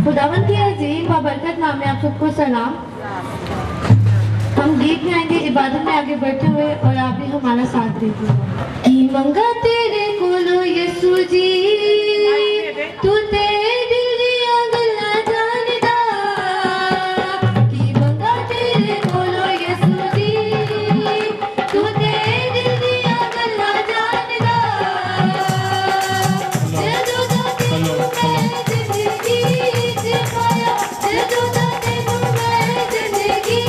खुदावन की अजीम बाबरकत नाम में आप सबको सलाम। हम गीत में आएंगे, इबादत में आगे बढ़ते हुए, और आप भी हमारा साथ दीजिए। की मंगा तेरे कोलो यीशु जी, तू तेरे दिल दिया गल्ला जानदा। की मंगा तेरे कोलो यीशु जी, तू तेरे दिल दिया गल्ला जानदा। जदों दा तेनू मैं जिंदगी च पाया, जदों दा तेनू मैं जिंदगी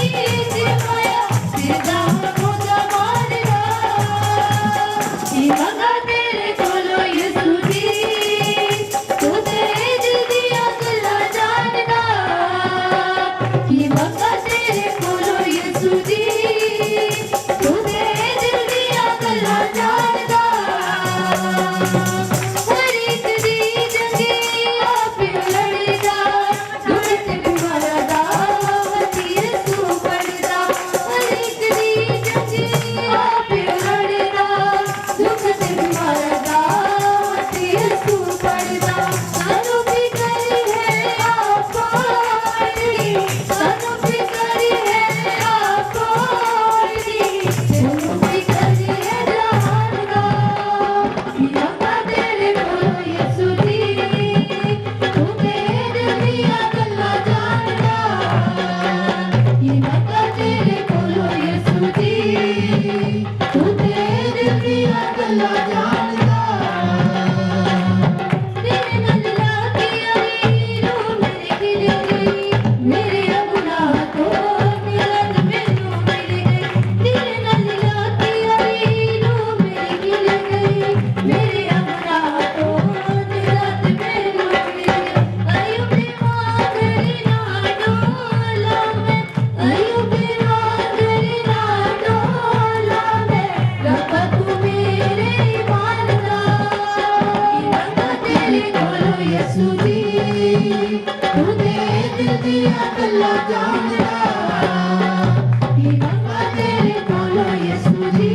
च पाया, तेरा मोजा मारदा। की मंगा तेरे कोलो यीशु जी, तू तेरे दिल दिया गल्ला जानदा। की मंगा तेरे कोलो यीशु जी, तू तेरे दिल दिया गल्ला जानदा। हर एक दी जंगी आपे लड़दा, दुख ते बीमारा दा वती यीशु पड़दा। हर एक दी जंगी आपे लड़दा, दुख ते बीमारा दा वती यीशु पड़दा। सानू फिकर है आपा दी, सानू फिकर है आपा दी, सानू फिकर है जहान दा। की मंगा तेरे कोलो यीशु जी, तू तेरे दिल दिया गल्ला जानदा। की मंगा तेरे कोलो यीशु जी, तू तेरे दिल दिया गल्ला जानदा। तेरे नाल लागी आई रूह मेरी खिल गई, मेरे गुनाह तो मिलन मैनू मिल गई। तेरे नाल लागी आई रूह मेरी खिल गई, मेरे गुनाह तो मिलन मैनू मिल गई। अयूब दी मांगरी ना डोला मैं, अयूब दी मांगरी ना डोला मैं, रब्बा तू मेरे ईमान दा। की मंगा तेरे कोलो यीशु जी, तू तेरे दिल दिया गल्ला जानदा। की मंगा तेरे कोलो यीशु जी,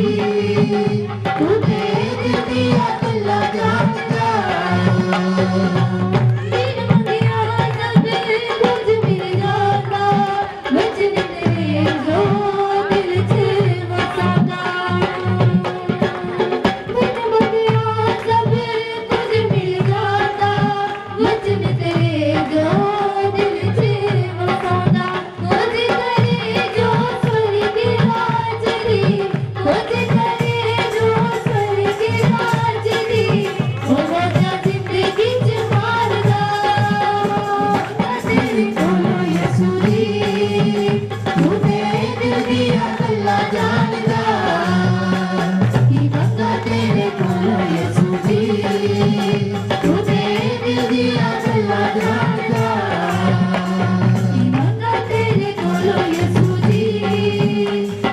तू तेरे दिल दिया गल्ला जानदा। बिन मंगिया सब कुछ मिल जाता, वचन तेरे जो दिल च वसादा। बिन मंगिया सब कुछ मिल जाता, वचन तेरे जो दिल च वसादा। खोज करे जो स्वर्ग राज दी, खोज करे जो स्वर्ग राज दी, वो राजा जिंदगी च मारदा। तेरे कोलो यीशु जी, तू तेरे दिल दिया गल्ला जानदा। की मंगा तेरे कोलो यीशु जी, तू तेरे दिल दिया गल्ला जानदा। की मंगा तेरे कोलो यीशु जी,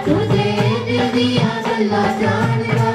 तू तेरे दिल दिया गल्ला जानदा।